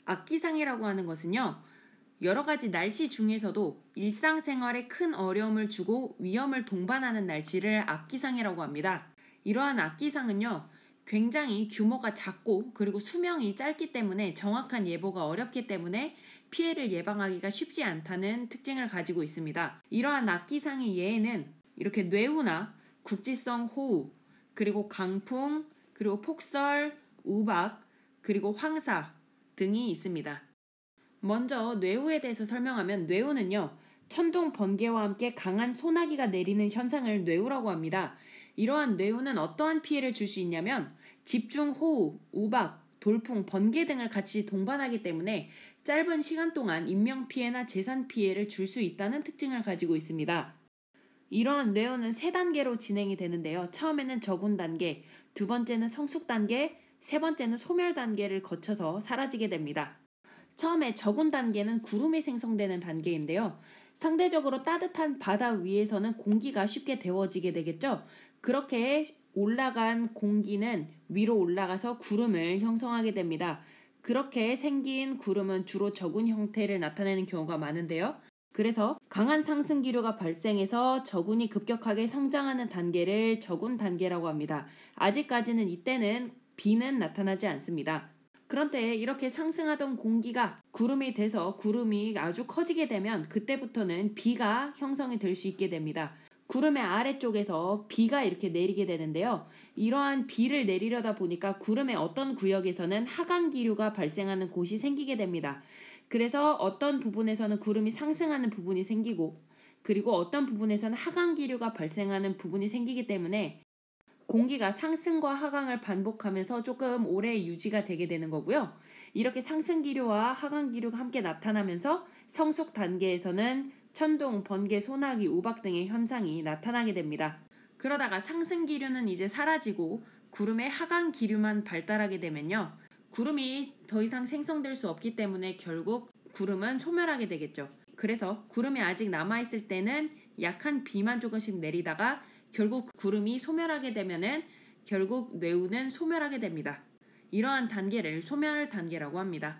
악기상이라고 하는 것은요, 여러 가지 날씨 중에서도 일상생활에 큰 어려움을 주고 위험을 동반하는 날씨를 악기상이라고 합니다. 이러한 악기상은요, 굉장히 규모가 작고 그리고 수명이 짧기 때문에 정확한 예보가 어렵기 때문에 피해를 예방하기가 쉽지 않다는 특징을 가지고 있습니다. 이러한 악기상의 예에는 이렇게 뇌우나 국지성 호우, 그리고 강풍, 그리고 폭설, 우박, 그리고 황사 등이 있습니다. 먼저 뇌우에 대해서 설명하면 뇌우는요, 천둥, 번개와 함께 강한 소나기가 내리는 현상을 뇌우라고 합니다. 이러한 뇌우는 어떠한 피해를 줄 수 있냐면 집중 호우, 우박, 돌풍, 번개 등을 같이 동반하기 때문에 짧은 시간 동안 인명피해나 재산 피해를 줄 수 있다는 특징을 가지고 있습니다. 이러한 뇌우는 3단계로 진행이 되는데요. 처음에는 저군 단계, 두 번째는 성숙 단계, 세 번째는 소멸 단계를 거쳐서 사라지게 됩니다. 처음에 저군 단계는 구름이 생성되는 단계인데요. 상대적으로 따뜻한 바다 위에서는 공기가 쉽게 데워지게 되겠죠. 그렇게 올라간 공기는 위로 올라가서 구름을 형성하게 됩니다. 그렇게 생긴 구름은 주로 저군 형태를 나타내는 경우가 많은데요. 그래서 강한 상승 기류가 발생해서 저군이 급격하게 성장하는 단계를 저군 단계라고 합니다. 아직까지는 이때는 비는 나타나지 않습니다. 그런데 이렇게 상승하던 공기가 구름이 돼서 구름이 아주 커지게 되면 그때부터는 비가 형성이 될 수 있게 됩니다. 구름의 아래쪽에서 비가 이렇게 내리게 되는데요. 이러한 비를 내리려다 보니까 구름의 어떤 구역에서는 하강 기류가 발생하는 곳이 생기게 됩니다. 그래서 어떤 부분에서는 구름이 상승하는 부분이 생기고 그리고 어떤 부분에서는 하강 기류가 발생하는 부분이 생기기 때문에 공기가 상승과 하강을 반복하면서 조금 오래 유지가 되게 되는 거고요. 이렇게 상승 기류와 하강 기류가 함께 나타나면서 성숙 단계에서는 천둥, 번개, 소나기, 우박 등의 현상이 나타나게 됩니다. 그러다가 상승 기류는 이제 사라지고 구름의 하강 기류만 발달하게 되면요. 구름이 더 이상 생성될 수 없기 때문에 결국 구름은 소멸하게 되겠죠. 그래서 구름이 아직 남아있을 때는 약한 비만 조금씩 내리다가 결국 구름이 소멸하게 되면은 결국 뇌우는 소멸하게 됩니다. 이러한 단계를 소멸 단계라고 합니다.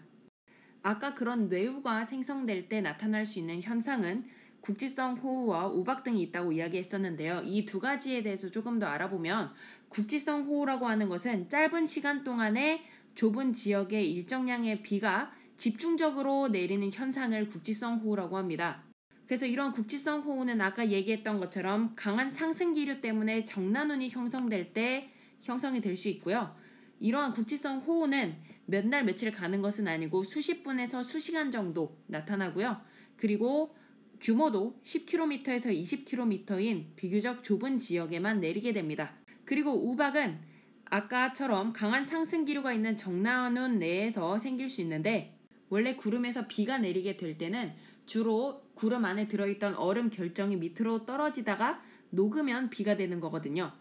아까 그런 뇌우가 생성될 때 나타날 수 있는 현상은 국지성 호우와 우박 등이 있다고 이야기했었는데요. 이 두 가지에 대해서 조금 더 알아보면 국지성 호우라고 하는 것은 짧은 시간 동안에 좁은 지역에 일정량의 비가 집중적으로 내리는 현상을 국지성 호우라고 합니다. 그래서 이런 국지성 호우는 아까 얘기했던 것처럼 강한 상승 기류 때문에 정난운이 형성될 때 형성이 될 수 있고요. 이러한 국지성 호우는 몇 날 며칠 가는 것은 아니고 수십 분에서 수시간 정도 나타나고요. 그리고 규모도 10km에서 20km인 비교적 좁은 지역에만 내리게 됩니다. 그리고 우박은 아까처럼 강한 상승 기류가 있는 정난운 내에서 생길 수 있는데 원래 구름에서 비가 내리게 될 때는 주로 구름 안에 들어있던 얼음 결정이 밑으로 떨어지다가 녹으면 비가 되는 거거든요.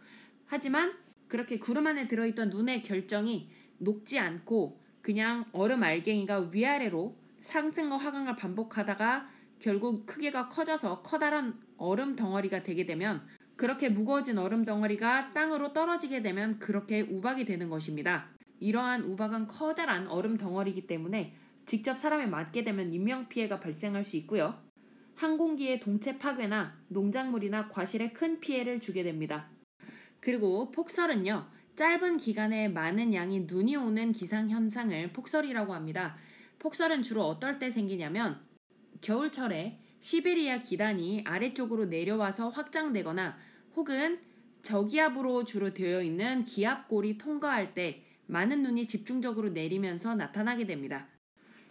하지만 그렇게 구름 안에 들어있던 눈의 결정이 녹지 않고 그냥 얼음 알갱이가 위아래로 상승과 하강을 반복하다가 결국 크기가 커져서 커다란 얼음 덩어리가 되게 되면 그렇게 무거워진 얼음 덩어리가 땅으로 떨어지게 되면 그렇게 우박이 되는 것입니다. 이러한 우박은 커다란 얼음 덩어리이기 때문에 직접 사람에 맞게 되면 인명피해가 발생할 수 있고요. 항공기의 동체 파괴나 농작물이나 과실에 큰 피해를 주게 됩니다. 그리고 폭설은요. 짧은 기간에 많은 양의 눈이 오는 기상현상을 폭설이라고 합니다. 폭설은 주로 어떨 때 생기냐면 겨울철에 시베리아 기단이 아래쪽으로 내려와서 확장되거나 혹은 저기압으로 주로 되어 있는 기압골이 통과할 때 많은 눈이 집중적으로 내리면서 나타나게 됩니다.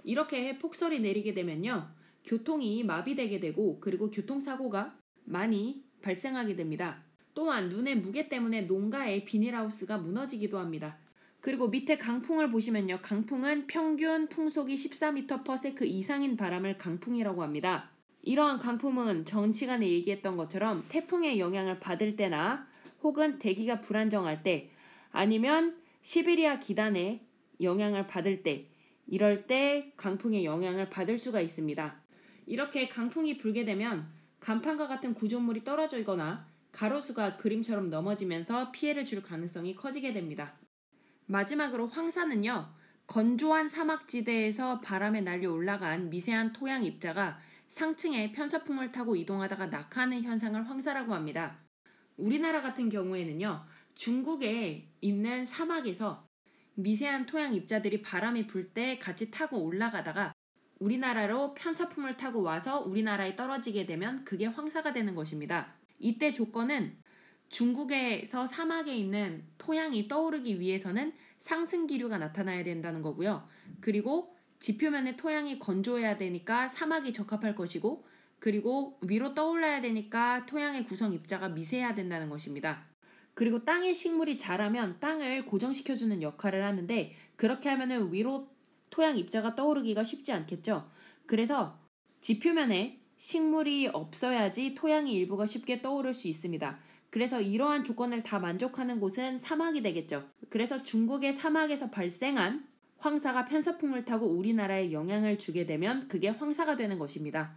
이렇게 폭설이 내리게 되면요. 교통이 마비되게 되고 그리고 교통사고가 많이 발생하게 됩니다. 또한 눈의 무게 때문에 농가의 비닐하우스가 무너지기도 합니다. 그리고 밑에 강풍을 보시면요. 강풍은 평균 풍속이 14m/s 이상인 바람을 강풍이라고 합니다. 이러한 강풍은 전 시간에 얘기했던 것처럼 태풍의 영향을 받을 때나 혹은 대기가 불안정할 때 아니면 시베리아 기단의 영향을 받을 때 이럴 때 강풍의 영향을 받을 수가 있습니다. 이렇게 강풍이 불게 되면 간판과 같은 구조물이 떨어지거나 가로수가 그림처럼 넘어지면서 피해를 줄 가능성이 커지게 됩니다. 마지막으로 황사는요. 건조한 사막지대에서 바람에 날려 올라간 미세한 토양 입자가 상층의 편서풍을 타고 이동하다가 낙하하는 현상을 황사라고 합니다. 우리나라 같은 경우에는요, 중국에 있는 사막에서 미세한 토양 입자들이 바람이 불 때 같이 타고 올라가다가 우리나라로 편서풍을 타고 와서 우리나라에 떨어지게 되면 그게 황사가 되는 것입니다. 이때 조건은 중국에서 사막에 있는 토양이 떠오르기 위해서는 상승 기류가 나타나야 된다는 거고요. 그리고 지표면의 토양이 건조해야 되니까 사막이 적합할 것이고, 그리고 위로 떠올라야 되니까 토양의 구성 입자가 미세해야 된다는 것입니다. 그리고 땅에 식물이 자라면 땅을 고정시켜주는 역할을 하는데, 그렇게 하면은 위로 토양 입자가 떠오르기가 쉽지 않겠죠. 그래서 지표면에 식물이 없어야지 토양의 일부가 쉽게 떠오를 수 있습니다. 그래서 이러한 조건을 다 만족하는 곳은 사막이 되겠죠. 그래서 중국의 사막에서 발생한 황사가 편서풍을 타고 우리나라에 영향을 주게 되면 그게 황사가 되는 것입니다.